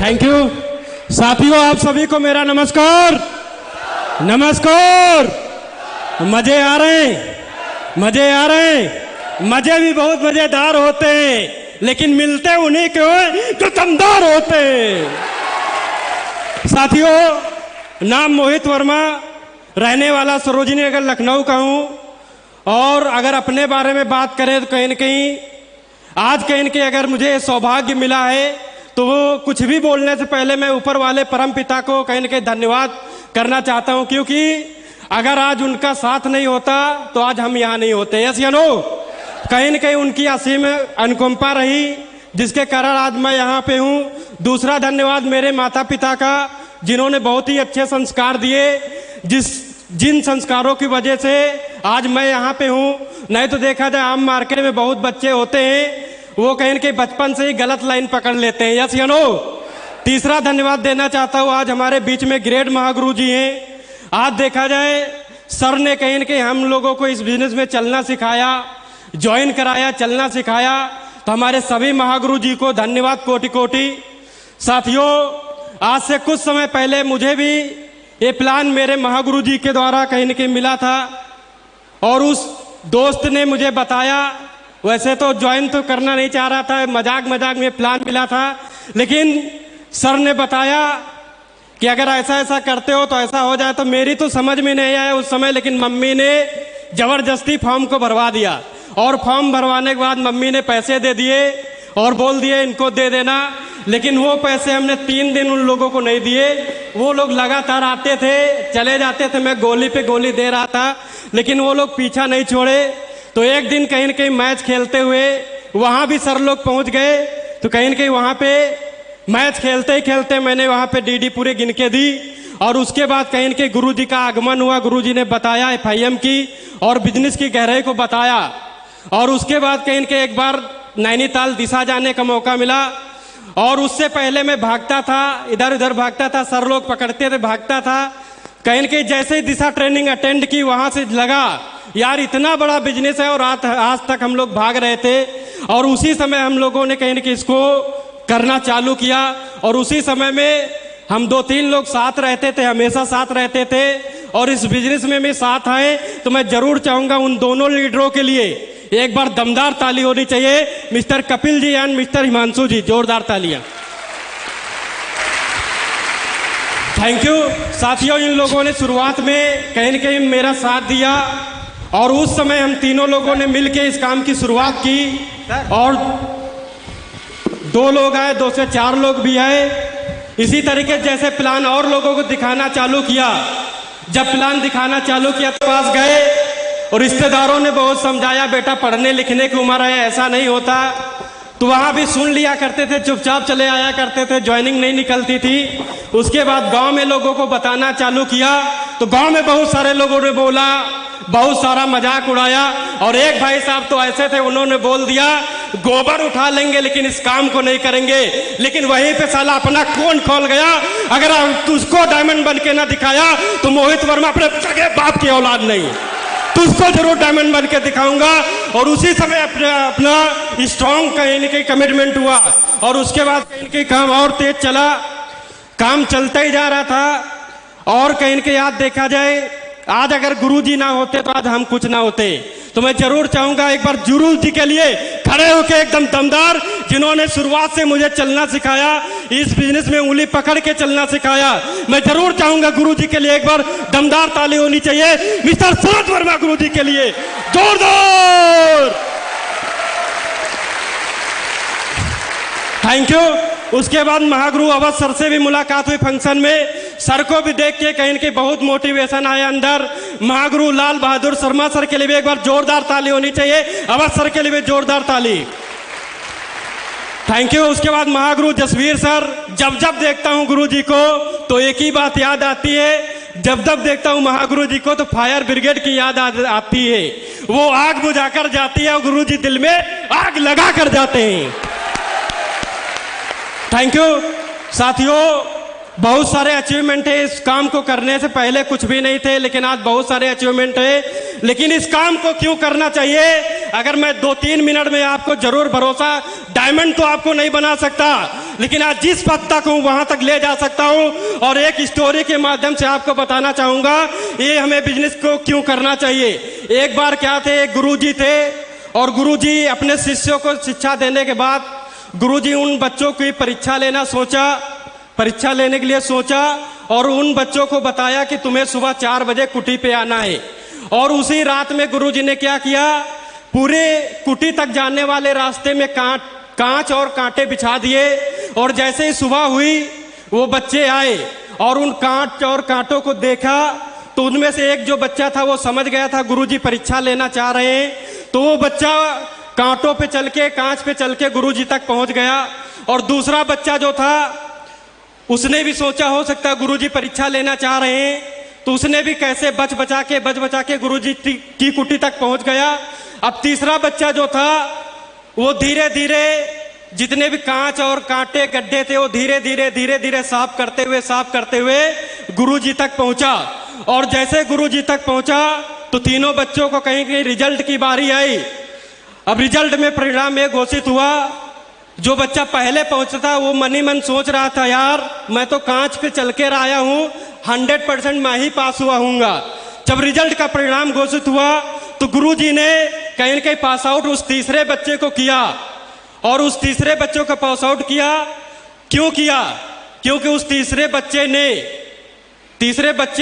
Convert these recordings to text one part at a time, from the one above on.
Thank you. साथियों, आप सभी को मेरा नमस्कार। नमस्कार। मजे आ रहे हैं? मजे आ रहे हैं? मजे भी बहुत मजेदार होते हैं, लेकिन मिलते उन्हीं के हैं जो दमदार होते हैं। साथियों, नाम मोहित वर्मा, रहने वाला सरोजिनी नगर लखनऊ का हूं। और अगर अपने बारे में बात करें तो कहीं न कहीं आज कहीं न कहीं अगर मुझे सौभाग्य मिला है तो वो कुछ भी बोलने से पहले मैं ऊपर वाले परम पिता को कहीं न कहीं धन्यवाद करना चाहता हूं, क्योंकि अगर आज उनका साथ नहीं होता तो आज हम यहाँ नहीं होते। यस या नो? कहीं न कहीं उनकी असीम अनुकंपा रही, जिसके कारण आज मैं यहाँ पे हूँ। दूसरा धन्यवाद मेरे माता पिता का, जिन्होंने बहुत ही अच्छे संस्कार दिए, जिन संस्कारों की वजह से आज मैं यहाँ पे हूँ। नहीं तो देखा जाए आम मार्केट में बहुत बच्चे होते हैं, वो कहीं न कहीं बचपन से ही गलत लाइन पकड़ लेते हैं। यस या नो? तीसरा धन्यवाद देना चाहता हूँ, आज हमारे बीच में ग्रेट महागुरु जी हैं। आज देखा जाए सर ने कहीं न कहीं हम लोगों को इस बिजनेस में चलना सिखाया, ज्वाइन कराया, चलना सिखाया। तो हमारे सभी महागुरु जी को धन्यवाद कोटि कोटि। साथियों, आज से कुछ समय पहले मुझे भी ये प्लान मेरे महागुरु जी के द्वारा कहीं न कहीं मिला था, और उस दोस्त ने मुझे बताया। वैसे तो ज्वाइन तो करना नहीं चाह रहा था, मजाक मजाक में प्लान मिला था, लेकिन सर ने बताया कि अगर ऐसा ऐसा करते हो तो ऐसा हो जाए। तो मेरी तो समझ में नहीं आया उस समय, लेकिन मम्मी ने जबरदस्ती फॉर्म को भरवा दिया। और फॉर्म भरवाने के बाद मम्मी ने पैसे दे दिए और बोल दिए इनको दे देना। लेकिन वो पैसे हमने 3 दिन उन लोगों को नहीं दिए। वो लोग लगातार आते थे, चले जाते थे, मैं गोली पे गोली दे रहा था, लेकिन वो लोग पीछा नहीं छोड़े। तो एक दिन कहीं न कहीं मैच खेलते हुए वहाँ भी सर लोग पहुँच गए। तो कहीं न कहीं वहाँ पे मैच खेलते ही खेलते मैंने वहाँ पे डीडी पूरे गिन के दी। और उसके बाद कहीं न कहीं गुरुजी का आगमन हुआ। गुरुजी ने बताया FIM की और बिजनेस की गहराई को बताया। और उसके बाद कहीं न कहीं एक बार नैनीताल दिशा जाने का मौका मिला। और उससे पहले मैं भागता था, इधर उधर भागता था, सर लोग पकड़ते थे, भागता था। कहीं न कहीं जैसे ही दिशा ट्रेनिंग अटेंड की, वहाँ से लगा यार इतना बड़ा बिजनेस है, और आज तक हम लोग भाग रहे थे। और उसी समय हम लोगों ने कहीं न कहीं इसको करना चालू किया। और उसी समय में हम 2-3 लोग साथ रहते थे, हमेशा साथ रहते थे, और इस बिजनेस में भी साथ आए। तो मैं जरूर चाहूँगा उन दोनों लीडरों के लिए एक बार दमदार ताली होनी चाहिए। Mister Kapil ji and mister Himanshu ji, जोरदार तालियां। Thank you. साथियों, इन लोगों ने शुरुआत में कहीं न कहीं मेरा साथ दिया, और उस समय हम तीनों लोगों ने मिलकर इस काम की शुरुआत की। और 2 लोग आए, 2 से 4 लोग भी आए। इसी तरीके जैसे प्लान और लोगों को दिखाना चालू किया। जब प्लान दिखाना चालू किया तो पास गए, और रिश्तेदारों ने बहुत समझाया, बेटा पढ़ने लिखने की उम्र है, ऐसा नहीं होता। तो वहाँ भी सुन लिया करते थे, चुपचाप चले आया करते थे, ज्वाइनिंग नहीं निकलती थी। उसके बाद गांव में लोगों को बताना चालू किया, तो गांव में बहुत सारे लोगों ने बोला, बहुत सारा मजाक उड़ाया। और एक भाई साहब तो ऐसे थे, उन्होंने बोल दिया गोबर उठा लेंगे लेकिन इस काम को नहीं करेंगे। लेकिन वहीं पे साला अपना कौन खोल गया। अगर तुझको डायमंड बन के ना दिखाया तो मोहित वर्मा अपने सगे बाप की औलाद नहीं, तुझको जरूर डायमंड बन के दिखाऊंगा। और उसी समय अपना स्ट्रॉन्ग कहीं न कहीं कमिटमेंट हुआ। और उसके बाद कहीं न कहीं काम और तेज चला, काम चलता ही जा रहा था। और कहीं न कहीं आज देखा जाए, आज अगर गुरुजी ना होते तो आज हम कुछ ना होते। तो मैं जरूर चाहूंगा एक बार गुरु जी के लिए खड़े होकर एकदम दमदार, जिन्होंने शुरुआत से मुझे चलना सिखाया, इस बिजनेस में उंगली पकड़ के चलना सिखाया। मैं जरूर चाहूंगा गुरु जी के लिए एक बार दमदार ताली होनी चाहिए। मिस्टर सरोज वर्मा गुरु जी के लिए जोरदार। Thank you. उसके बाद महागुरु अवध सर से भी मुलाकात हुई फंक्शन में। सर को भी देख के कहीं न कहीं बहुत मोटिवेशन आया अंदर। महागुरु लाल बहादुर शर्मा सर के लिए भी एक बार जोरदार ताली होनी चाहिए। अवध सर के लिए भी जोरदार ताली। Thank you. उसके बाद महागुरु जसवीर सर। जब जब देखता हूँ गुरु जी को तो एक ही बात याद आती है, जब जब देखता हूँ महागुरु जी को तो फायर ब्रिगेड की याद आती है। वो आग बुझाकर जाती है और गुरु जी दिल में आग लगा कर जाते हैं। Thank you. साथियों, बहुत सारे अचीवमेंट है। इस काम को करने से पहले कुछ भी नहीं थे, लेकिन आज बहुत सारे अचीवमेंट है। लेकिन इस काम को क्यों करना चाहिए? अगर मैं 2-3 मिनट में आपको जरूर भरोसा, डायमंड तो आपको नहीं बना सकता, लेकिन आज जिस पद तक हूँ वहां तक ले जा सकता हूँ। और एक स्टोरी के माध्यम से आपको बताना चाहूंगा ये हमें बिजनेस को क्यों करना चाहिए। एक बार क्या थे, एक गुरुजी थे और गुरुजी अपने शिष्यों को शिक्षा देने के बाद गुरुजी उन बच्चों की परीक्षा लेने के लिए सोचा और उन बच्चों को बताया कि तुम्हें सुबह 4 बजे कुटी पे आना है। और उसी रात में गुरुजी ने क्या किया, पूरे कुटी तक जाने वाले रास्ते में कांच और कांटे बिछा दिए। और जैसे ही सुबह हुई वो बच्चे आए और उन कांच और कांटों को देखा तो उनमें से एक जो बच्चा था वो समझ गया था गुरुजी परीक्षा लेना चाह रहे हैं। तो वो बच्चा कांटों पे चल के, कांच पे चल के गुरुजी तक पहुंच गया। और दूसरा बच्चा जो था उसने भी सोचा हो सकता है गुरुजी परीक्षा लेना चाह रहे हैं, तो उसने भी कैसे बच बचा के गुरुजी की कुटी तक पहुंच गया। अब तीसरा बच्चा जो था वो धीरे धीरे जितने भी कांच और कांटे गड्ढे थे वो धीरे धीरे साफ करते हुए गुरुजी तक पहुंचा। और जैसे गुरुजी तक पहुंचा तो तीनों बच्चों को कहीं रिजल्ट की बारी आई। अब रिजल्ट में परिणाम ये घोषित हुआ, जो बच्चा पहले पहुंचा था वो मनी मन सोच रहा था यार मैं तो कांच पे चल कर आया हूं, 100% मैं ही पास हुआ हूँगा। जब रिजल्ट का परिणाम घोषित हुआ तो गुरुजी ने कहीं न कहीं पास आउट उस तीसरे बच्चे को किया। और उस तीसरे बच्चों को पास आउट किया, क्यों किया? क्योंकि उस तीसरे बच्चे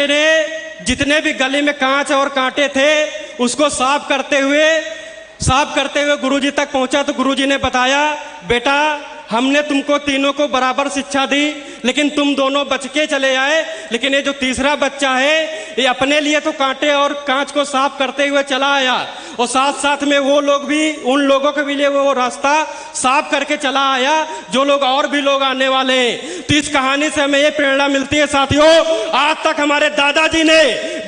ने जितने भी गले में कांच और कांटे थे उसको साफ करते हुए गुरुजी तक पहुंचा। तो गुरुजी ने बताया बेटा हमने तुमको तीनों को बराबर शिक्षा दी लेकिन तुम दोनों बच के चले आए, लेकिन ये जो तीसरा बच्चा है ये अपने लिए तो कांटे और कांच को साफ करते हुए चला आया और साथ साथ में वो लोग भी, उन लोगों के भी लिए वो रास्ता साफ करके चला आया जो लोग और भी लोग आने वाले हैं। तो इस कहानी से हमें ये प्रेरणा मिलती है साथियों, आज तक हमारे दादाजी ने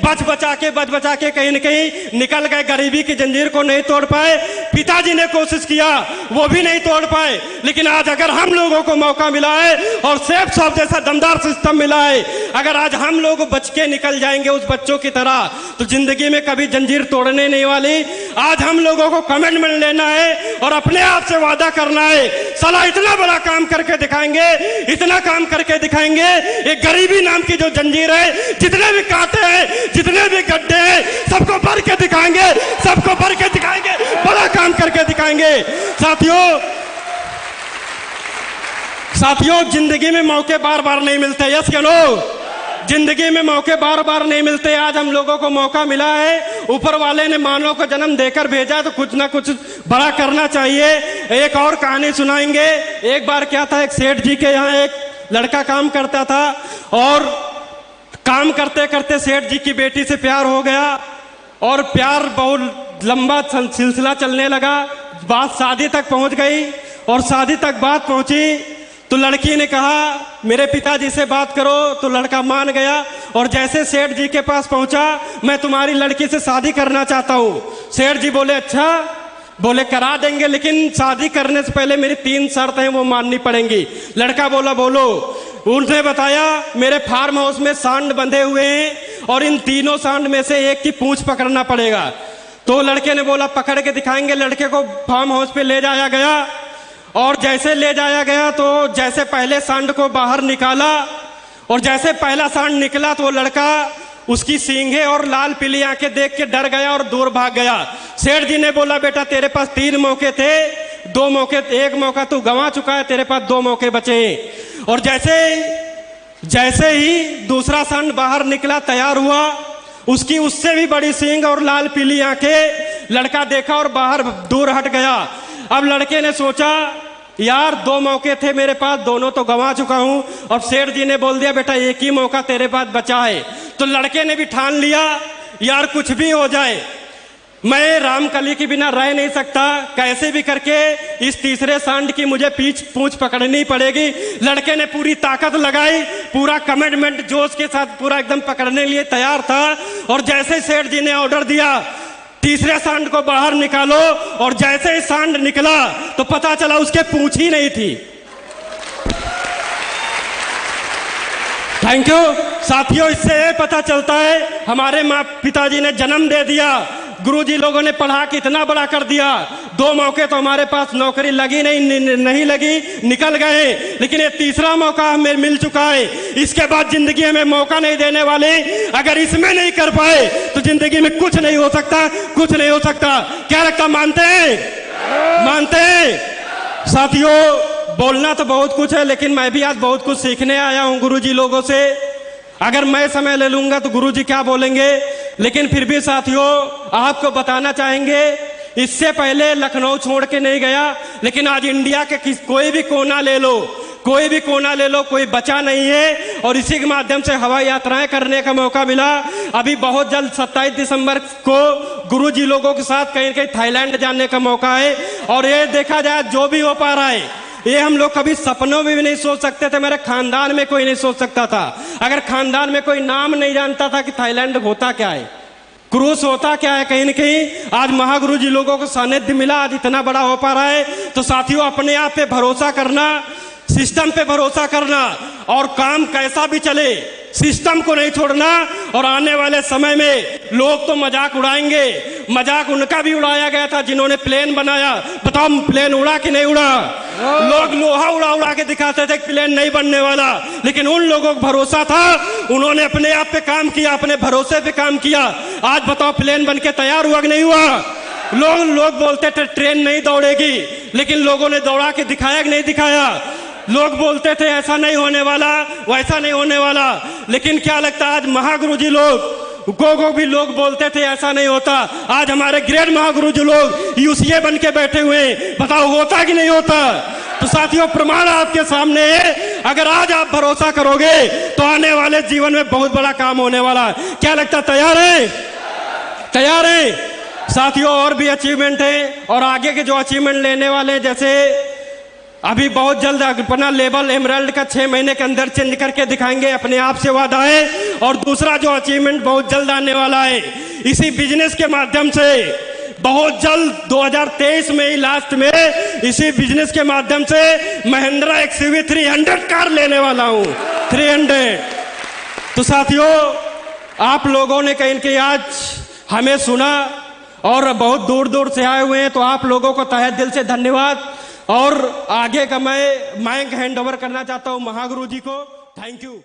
बच बचा के कहीं न कहीं निकल गए, गरीबी की जंजीर को नहीं तोड़ पाए। पिताजी ने कोशिश किया वो भी नहीं तोड़ पाए, लेकिन आज अगर हम लोगों को मौका मिला है और सेफ शॉप जैसा दमदार सिस्टम मिला है, अगर आज हम लोग बच के निकल जाएंगे उस बच्चों की तरह तो जिंदगी में कभी जंजीर तोड़ने नहीं वाली। आज हम लोगों को कमिटमेंट लेना है और अपने आप से वादा करना है साला इतना बड़ा काम करके दिखाएंगे, इतना काम करके दिखाएंगे। ये गरीबी नाम की जो जंजीर है, जितने भी कांटे हैं, जितने भी गड्ढे हैं, सबको भर के दिखाएंगे, बड़ा काम करके दिखाएंगे। साथियों जिंदगी में मौके बार बार नहीं मिलते, यस या नो? जिंदगी में मौके बार बार नहीं मिलते। आज हम लोगों को मौका मिला है, ऊपर वाले ने मानव को जन्म देकर भेजा तो कुछ ना कुछ बड़ा करना चाहिए। एक और कहानी सुनाएंगे। एक बार क्या था, एक सेठ जी के यहाँ एक लड़का काम करता था और काम करते करते सेठ जी की बेटी से प्यार हो गया और प्यार बहुत लंबा सिलसिला चलने लगा, बात शादी तक पहुंच गई। और शादी तक बात पहुंची तो लड़की ने कहा मेरे पिताजी से बात करो, तो लड़का मान गया और जैसे सेठ जी के पास पहुंचा, मैं तुम्हारी लड़की से शादी करना चाहता हूं। सेठ जी बोले अच्छा, बोले करा देंगे लेकिन शादी करने से पहले मेरी 3 शर्त हैं वो माननी पड़ेंगी। लड़का बोला बोलो। उनने बताया मेरे फार्म हाउस में सांड बंधे हुए हैं और इन तीनों सांड में से एक की पूंछ पकड़ना पड़ेगा। तो लड़के ने बोला पकड़ के दिखाएंगे। लड़के को फार्म हाउस पे ले जाया गया और जैसे ले जाया गया तो जैसे पहले सांड को बाहर निकाला और जैसे पहला सांड निकला तो वो लड़का उसकी सींगे और लाल पीली आंखें देख के डर गया और दूर भाग गया। सेठ जी ने बोला बेटा तेरे पास 3 मौके थे, 2 मौके, 1 मौका तू गंवा चुका है, तेरे पास 2 मौके बचे। और जैसे ही दूसरा सांड बाहर निकला, तैयार हुआ, उसकी उससे भी बड़ी सींग और लाल पीली आंखें, लड़का देखा और बाहर दूर हट गया। अब लड़के ने सोचा यार 2 मौके थे मेरे पास, दोनों तो गंवा चुका हूं। और सेठ जी ने बोल दिया बेटा एक ही मौका तेरे पास बचा है। तो लड़के ने भी ठान लिया यार कुछ भी हो जाए मैं रामकली के बिना रह नहीं सकता, कैसे भी करके इस तीसरे सांड की मुझे पूंछ पकड़नी पड़ेगी। लड़के ने पूरी ताकत लगाई, पूरा कमिटमेंट जोश के साथ पूरा एकदम पकड़ने लिए तैयार था। और जैसे सेठ जी ने ऑर्डर दिया तीसरे सांड को बाहर निकालो, और जैसे ही सांड निकला तो पता चला उसके पूंछ ही नहीं थी। थैंक यू साथियों, इससे पता चलता है हमारे माँ पिताजी ने जन्म दे दिया, गुरुजी लोगों ने पढ़ा के इतना बड़ा कर दिया, 2 मौके तो हमारे पास नौकरी लगी नहीं लगी, निकल गए, लेकिन ये तीसरा मौका हमें मिल चुका है। इसके बाद जिंदगी हमें मौका नहीं देने वाले, अगर इसमें नहीं कर पाए तो जिंदगी में कुछ नहीं हो सकता, कुछ नहीं हो सकता। क्या लगता, मानते हैं? मानते हैं? साथियों, बोलना तो बहुत कुछ है, लेकिन मैं भी आज बहुत कुछ सीखने आया हूं गुरुजी लोगों से। अगर मैं समय ले लूंगा तो गुरुजी क्या बोलेंगे, लेकिन फिर भी साथियों आपको बताना चाहेंगे, इससे पहले लखनऊ छोड़ के नहीं गया, लेकिन आज इंडिया के कोई भी कोना ले लो, कोई भी कोना ले लो, कोई बचा नहीं है। और इसी के माध्यम से हवाई यात्राएं करने का मौका मिला। अभी बहुत जल्द 27 दिसंबर को गुरुजी लोगों के साथ कहीं कहीं थाईलैंड जाने का मौका है। और ये देखा जाए जो भी हो पा रहा है, ये हम लोग कभी सपनों में भी नहीं सोच सकते थे। मेरे खानदान में कोई नहीं सोच सकता था, अगर खानदान में कोई नाम नहीं जानता था कि थाईलैंड होता क्या है, क्रूज होता क्या है। कहीं न कहीं आज महागुरु जी लोगों को सानिध्य मिला, आज इतना बड़ा हो पा रहा है। तो साथियों, अपने आप पे भरोसा करना, सिस्टम पे भरोसा करना, और काम कैसा भी चले सिस्टम को नहीं छोड़ना। और आने वाले समय में लोग तो मजाक उड़ाएंगे, मजाक उनका भी उड़ाया गया था जिन्होंने प्लेन बनाया। बताओ प्लेन उड़ा कि नहीं उड़ा? लोग लोहा उड़ा उड़ा के दिखाते थे प्लेन नहीं बनने वाला, लेकिन उन लोगों को भरोसा था, उन्होंने अपने आप पे काम किया, अपने भरोसे पे काम किया। आज बताओ प्लेन बन के तैयार हुआ कि नहीं हुआ? लोग बोलते थे ट्रेन नहीं दौड़ेगी, लेकिन लोगों ने दौड़ा के दिखाया कि नहीं दिखाया? लोग बोलते थे ऐसा नहीं होने वाला, वैसा नहीं होने वाला, लेकिन क्या लगता है आज महागुरुजी लोग को भी लोग बोलते थे ऐसा नहीं होता। आज हमारे ग्रेट महागुरुजी लोग यूसीए बन के बैठे हुए हैं, बताओ होता कि नहीं होता? तो साथियों, प्रमाण आपके सामने है। अगर आज आप भरोसा करोगे तो आने वाले जीवन में बहुत बड़ा काम होने वाला है। क्या लगता, तैयार है? तैयार है साथियों? और भी अचीवमेंट है, और आगे के जो अचीवमेंट लेने वाले हैं, जैसे अभी बहुत जल्द अपना लेवल एमराल्ड का 6 महीने के अंदर चेंज करके दिखाएंगे, अपने आप से वादा है। और दूसरा जो अचीवमेंट बहुत जल्द आने वाला है, इसी बिजनेस के माध्यम से बहुत जल्द 2023 में ही लास्ट में इसी बिजनेस के माध्यम से महिंद्रा एक्सयूवी 300 कार लेने वाला हूं, 300। तो साथियों, आप लोगों ने कहीं कि आज हमें सुना और बहुत दूर दूर से आए हुए हैं, तो आप लोगों को तहे दिल से धन्यवाद। और आगे का मैं माइक हैंड ओवर करना चाहता हूं महागुरु जी को। Thank you.